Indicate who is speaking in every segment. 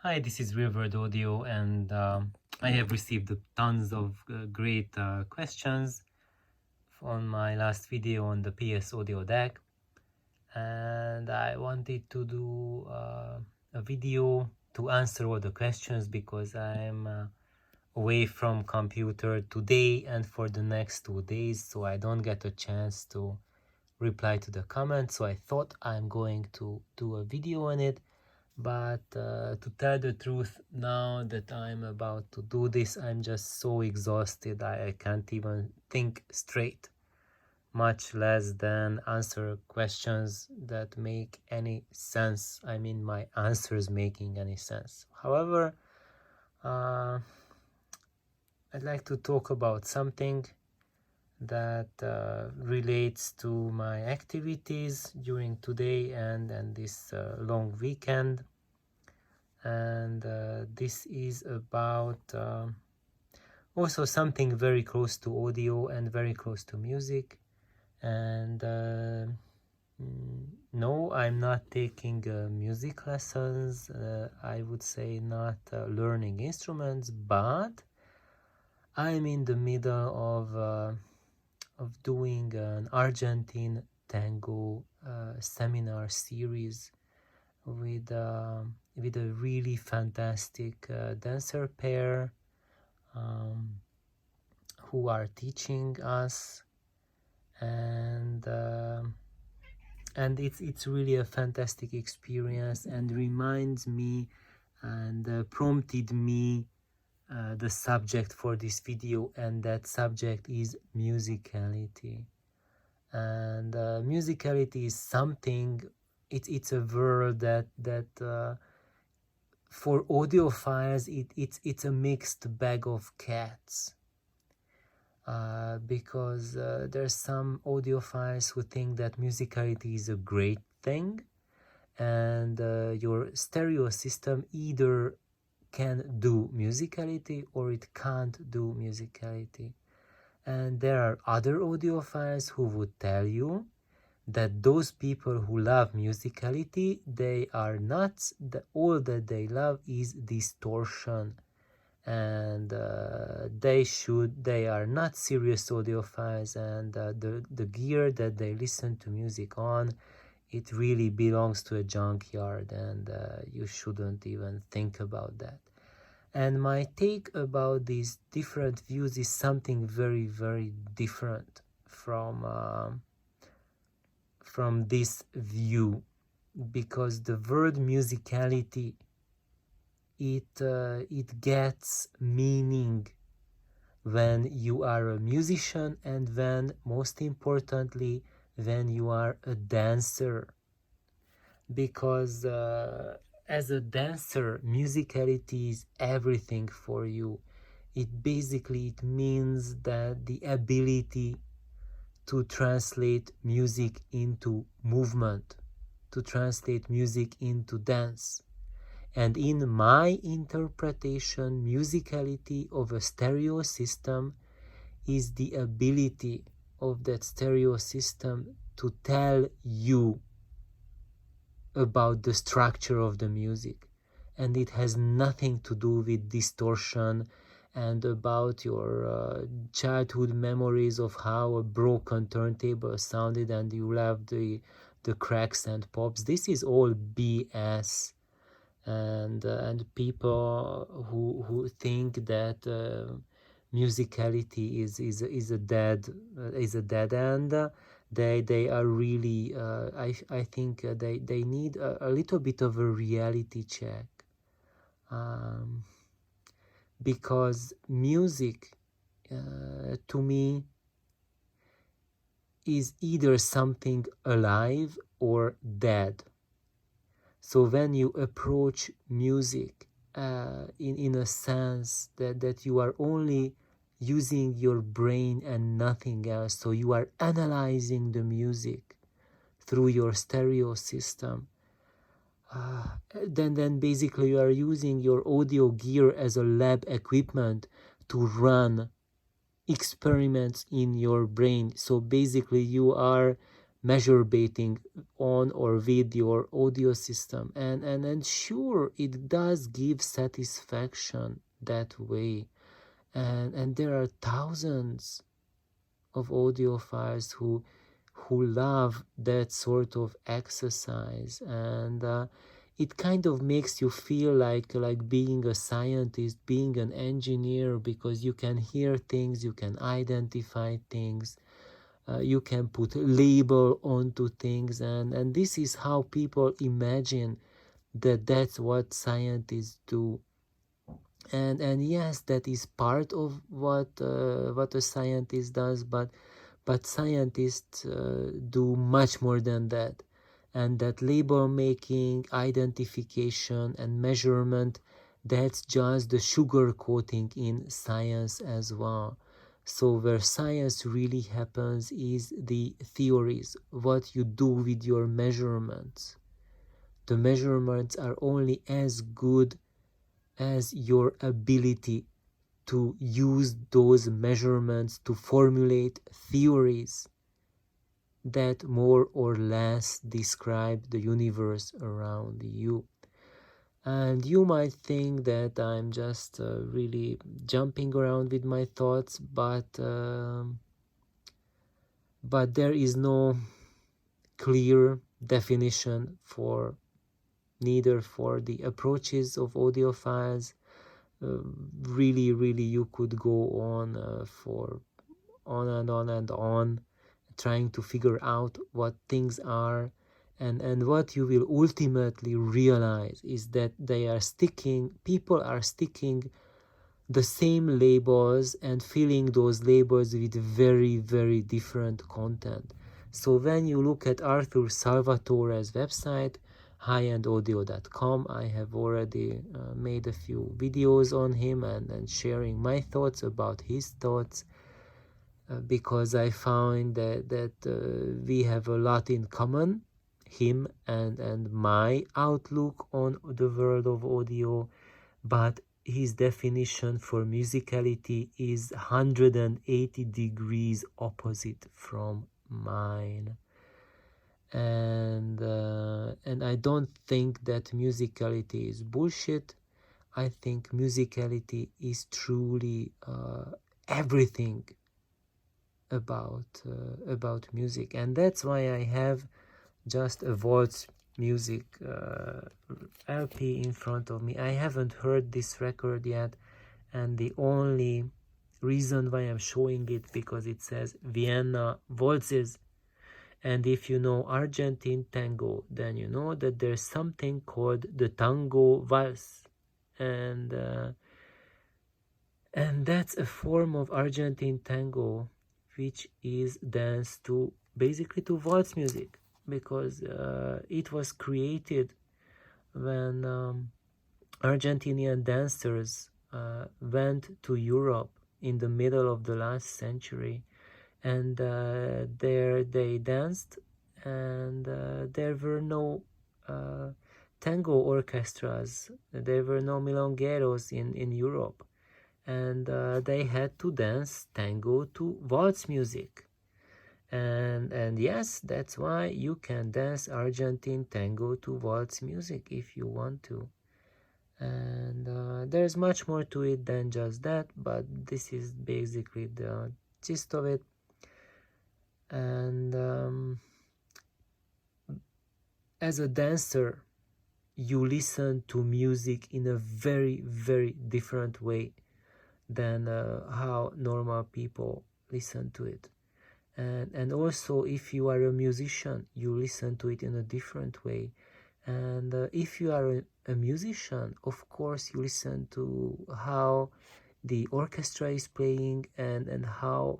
Speaker 1: Hi, this is Rivered Audio, and I have received tons of great questions on my last video on the PS Audio deck, and I wanted to do a video to answer all the questions because I'm away from computer today and for the next 2 days, so I don't get a chance to reply to the comments. So I thought I'm going to do a video on it. But to tell the truth, now that I'm about to do this, I'm just so exhausted. I can't even think straight, much less than answer questions that make any sense. I mean, my answers making any sense. However, uh, I'd like to talk about something that relates to my activities during today and this long weekend. And this is about also something very close to audio and very close to music. And no, I'm not taking music lessons. I would say not learning instruments, but I'm in the middle of doing an Argentine tango seminar series with a really fantastic dancer pair um, who are teaching us, and it's really a fantastic experience and reminds me and prompted me the subject for this video, and that subject is musicality. And musicality is something, it's a word that for audiophiles it's a mixed bag of cats, because there's some audiophiles who think that musicality is a great thing, and your stereo system either can do musicality or it can't do musicality. And there are other audiophiles who would tell you that those people who love musicality, they are nuts. All that they love is distortion, and they are not serious audiophiles, and the gear that they listen to music on, it really belongs to a junkyard, and you shouldn't even think about that. And my take about these different views is something very, very different from this view, because the word musicality, it gets meaning when you are a musician, and when, most importantly, when you are a dancer. Because as a dancer, musicality is everything for you. It means that the ability to translate music into movement, to translate music into dance. And in my interpretation, musicality of a stereo system is the ability of that stereo system to tell you about the structure of the music. And it has nothing to do with distortion and about your childhood memories of how a broken turntable sounded and you love the cracks and pops. This is all BS. And people who think that musicality is a dead end, they are really I think they need a little bit of a reality check, um, because music to me is either something alive or dead. So when you approach music in a sense that you are only using your brain and nothing else, so you are analyzing the music through your stereo system, then basically you are using your audio gear as a lab equipment to run experiments in your brain. So basically you are
Speaker 2: measure baiting on or with your audio system, and sure, it does give satisfaction that way, and there are thousands of audiophiles who love that sort of exercise, and it kind of makes you feel like being a scientist, being an engineer, because you can hear things, you can identify things, you can put label onto things, and this is how people imagine that that's what scientists do. And yes, that is part of what a scientist does, but scientists do much more than that, and that label making, identification, and measurement, that's just the sugar coating in science as well. So where science really happens is the theories, what you do with your measurements. The measurements are only as good as your ability to use those measurements to formulate theories that more or less describe the universe around you. And you might think that I'm just really jumping around with my thoughts, but there is no clear definition for neither for the approaches of audiophiles. Really, you could go on for on and on and on, trying to figure out what things are, and what you will ultimately realize is that people are sticking the same labels and filling those labels with very different content. So when you look at Arthur Salvatore's website, highendaudio.com, I have already made a few videos on him and sharing my thoughts about his thoughts, because I found that we have a lot in common, him and my outlook on the world of audio, but his definition for musicality is 180 degrees opposite from mine. And I don't think that musicality is bullshit. I think musicality is truly everything about music, and that's why I have just a waltz music LP in front of me. I haven't heard this record yet, and the only reason why I'm showing it because it says Vienna Waltzes, and if you know Argentine tango, then you know that there's something called the tango valse, and that's a form of Argentine tango which is danced to basically to waltz music, because it was created when Argentinian dancers went to Europe in the middle of the last century, and there they danced, and there were no tango orchestras, there were no milongueros in Europe, and they had to dance tango to waltz music. And yes, that's why you can dance Argentine tango to waltz music if you want to. And there's much more to it than just that, but this is basically the gist of it. And as a dancer, you listen to music in a very different way than how normal people listen to it. And also, if you are a musician, you listen to it in a different way. And if you are a musician, of course you listen to how the orchestra is playing, and how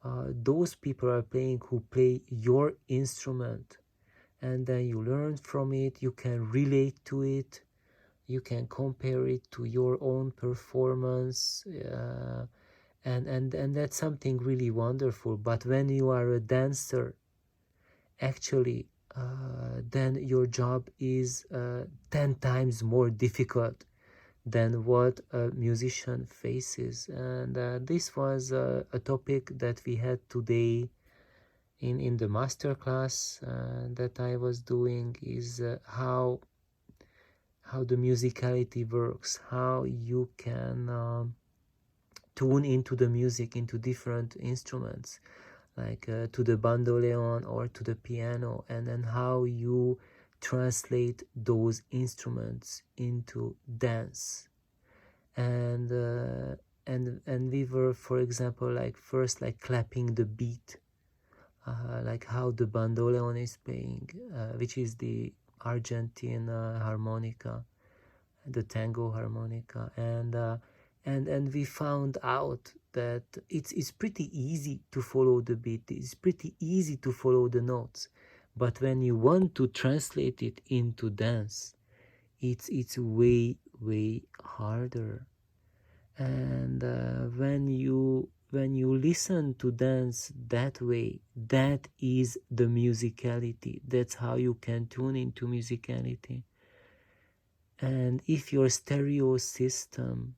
Speaker 2: those people are playing who play your instrument, and then you learn from it, you can relate to it, you can compare it to your own performance, and that's something really wonderful. But when you are a dancer, actually then your job is 10 times more difficult than what a musician faces. And this was a topic that we had today in the master class that I was doing is how the musicality works, how you can tune into the music, into different instruments, like to the bandoneon or to the piano, and then how you translate those instruments into dance. And we were, for example, like first like clapping the beat, like how the bandoneon is playing, which is the Argentine harmonica, the tango harmonica, and we found out that it's pretty easy to follow the beat. It's pretty easy to follow the notes, but when you want to translate it into dance, it's way harder. And when you listen to dance that way, that is the musicality. That's how you can tune into musicality. And if your stereo system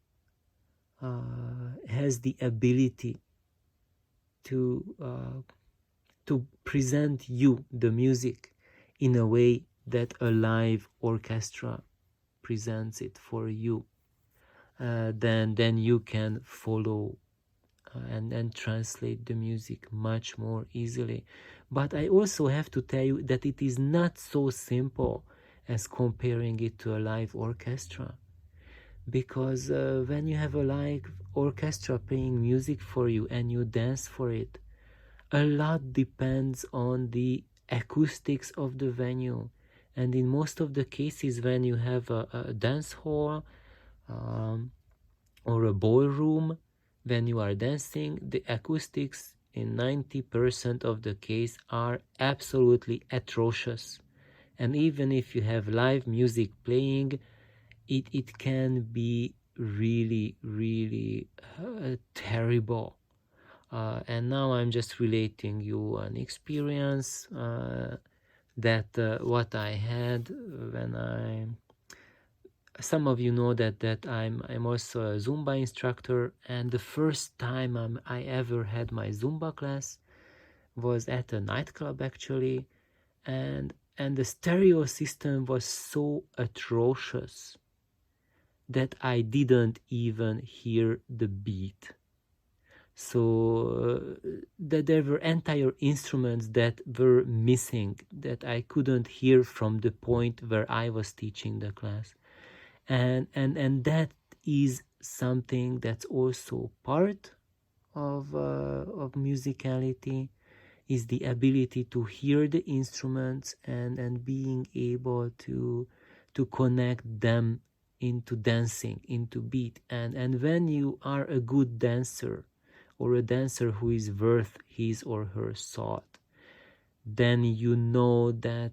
Speaker 2: has the ability to present you the music in a way that a live orchestra presents it for you, then you can follow and translate the music much more easily. But I also have to tell you that it is not so simple as comparing it to a live orchestra, because when you have a live orchestra playing music for you and you dance for it, a lot depends on the acoustics of the venue. And in most of the cases, when you have a dance hall or a ballroom, when you are dancing, the acoustics in 90% of the case are absolutely atrocious. And even if you have live music playing, it can be really terrible. And now I'm just relating you an experience that what I had when some of you know that I'm also a Zumba instructor, and the first time I ever had my Zumba class was at a nightclub actually, and the stereo system was so atrocious that I didn't even hear the beat. So that there were entire instruments that were missing, that I couldn't hear from the point where I was teaching the class. And that is something that's also part of musicality, is the ability to hear the instruments and being able to connect them into dancing, into beat. And when you are a good dancer, or a dancer who is worth his or her salt, then you know that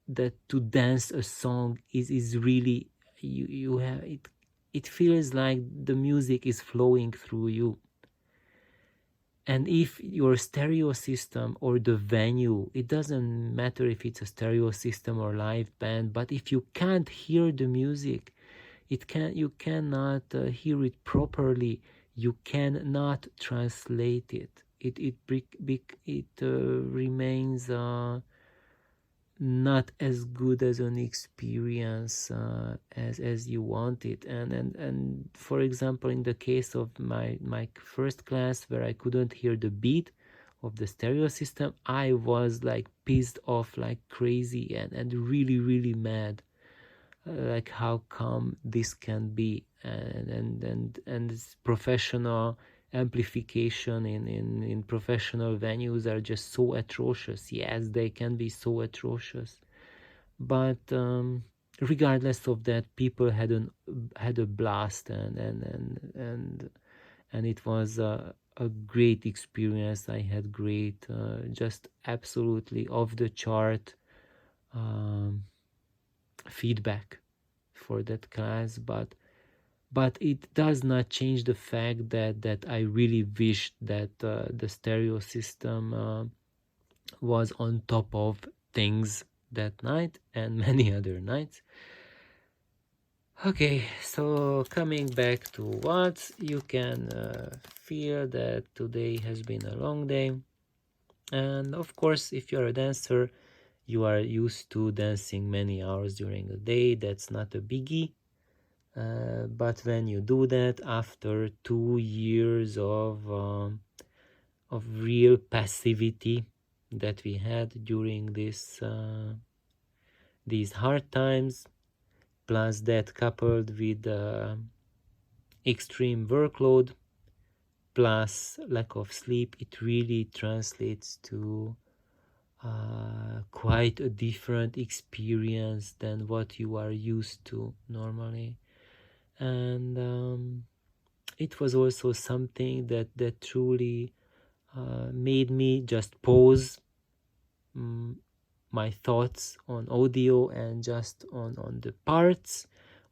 Speaker 2: that to dance a song is really, you have it. It feels like the music is flowing through you. And if your stereo system or the venue, it doesn't matter if it's a stereo system or live band, but if you can't hear the music, you cannot hear it properly, you cannot translate it. It remains not as good as an experience as you want it. And for example, in the case of my first class, where I couldn't hear the beat of the stereo system, I was like pissed off like crazy and really mad, like how come this can be. And this professional amplification in professional venues are just so atrocious. Yes, they can be so atrocious, but regardless of that, people had a blast, and it was a great experience. I had great, just absolutely off the chart feedback for that class. But it does not change the fact that I really wished that the stereo system was on top of things that night and many other nights. Okay, so coming back to what you can feel that today has been a long day. And of course, if you're a dancer, you are used to dancing many hours during the day. That's not a biggie. But when you do that after 2 years of real passivity that we had during these hard times, plus that coupled with extreme workload, plus lack of sleep, it really translates to quite a different experience than what you are used to normally. And it was also something that truly made me just pause my thoughts on audio and just on the parts,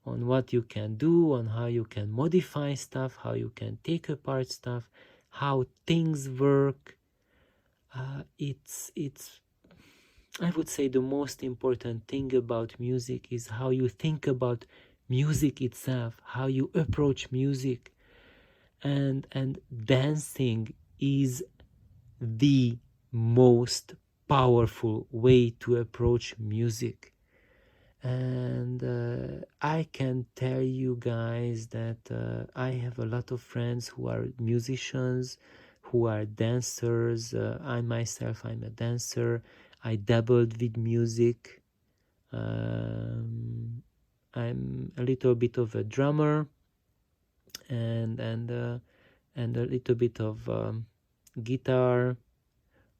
Speaker 2: on what you can do, on how you can modify stuff, how you can take apart stuff, how things work. It's I would say the most important thing about music is how you think about music itself, how you approach music, and dancing is the most powerful way to approach music. And I can tell you guys that I have a lot of friends who are musicians, who are dancers. I myself, I'm a dancer. I dabbled with music. I'm a little bit of a drummer, and a little bit of guitar.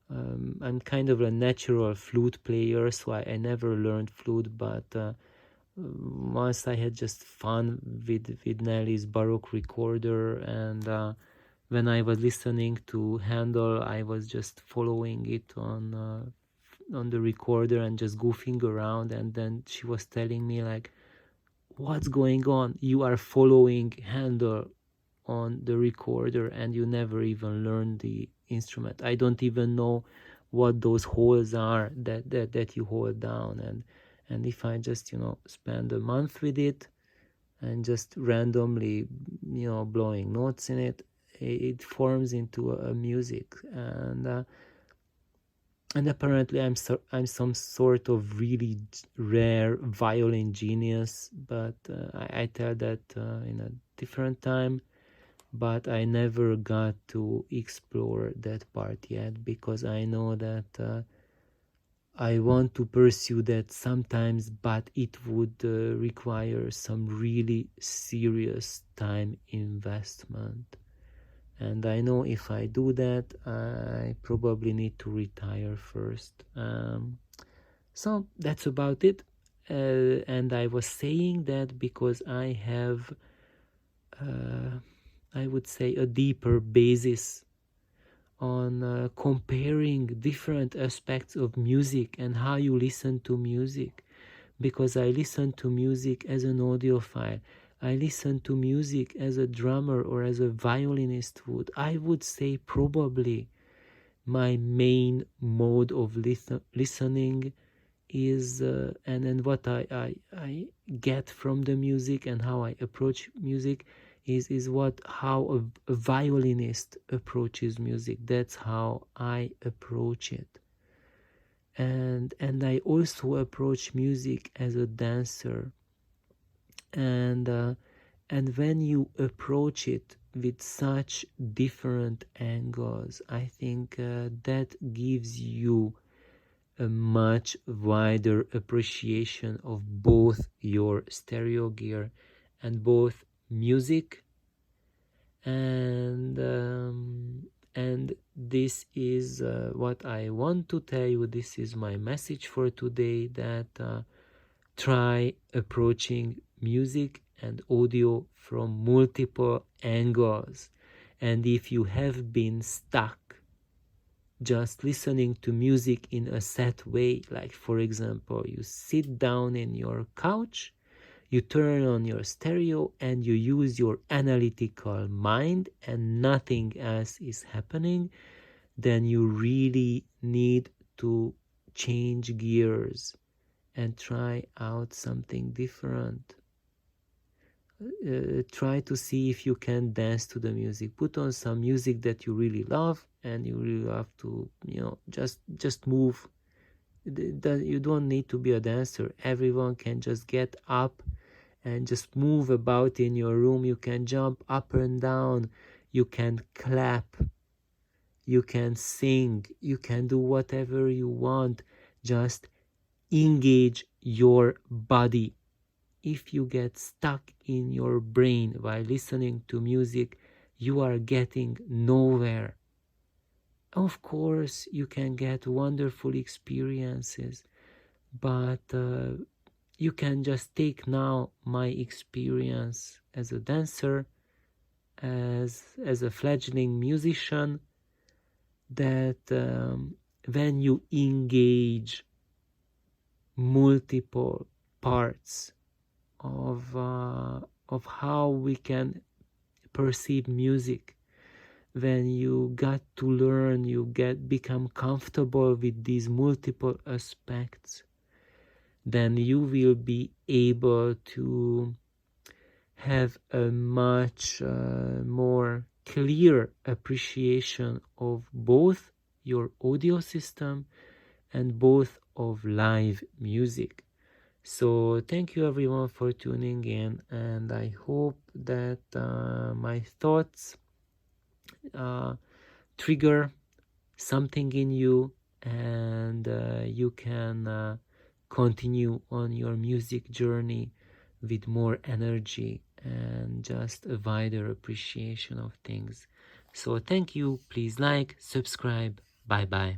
Speaker 2: I'm kind of a natural flute player, so I never learned flute, but once I had just fun with Nelly's Baroque recorder, and when I was listening to Handel, I was just following it on the recorder and just goofing around, and then she was telling me like, what's going on? You are following Handel on the recorder and you never even learn the instrument. I don't even know what those holes are that you hold down. And if I just spend a month with it and just randomly blowing notes in it, it forms into a music. And apparently I'm some sort of really rare violin genius, but I tell that in a different time. But I never got to explore that part yet, because I know that I want to pursue that sometimes, but it would require some really serious time investment. And I know if I do that, I probably need to retire first. So that's about it. And I was saying that because I have, I would say, a deeper basis on comparing different aspects of music and how you listen to music. Because I listen to music as an audiophile. I listen to music as a drummer or as a violinist would. I would say probably my main mode of listening is and what I get from the music and how I approach music is how a violinist approaches music. That's how I approach it. And I also approach music as a dancer. And when you approach it with such different angles, I think that gives you a much wider appreciation of both your stereo gear and both music. And this is what I want to tell you. This is my message for today, that try approaching music and audio from multiple angles. And if you have been stuck just listening to music in a set way, like for example, you sit down in your couch, you turn on your stereo and you use your analytical mind and nothing else is happening, then you really need to change gears and try out something different. try to see if you can dance to the music. Put on some music that you really love, and you really love to, just move. You don't need to be a dancer. Everyone can just get up and just move about in your room. You can jump up and down, you can clap, you can sing, you can do whatever you want. Just engage your body. If you get stuck in your brain while listening to music, you are getting nowhere. Of course, you can get wonderful experiences, but you can just take now my experience as a dancer, as a fledgling musician, that when you engage multiple parts of how we can perceive music, when you got to learn, you become comfortable with these multiple aspects, then you will be able to have a much more clear appreciation of both your audio system and both of live music. So thank you everyone for tuning in, and I hope that my thoughts trigger something in you, and you can continue on your music journey with more energy and just a wider appreciation of things. So thank you. Please like, subscribe. Bye bye.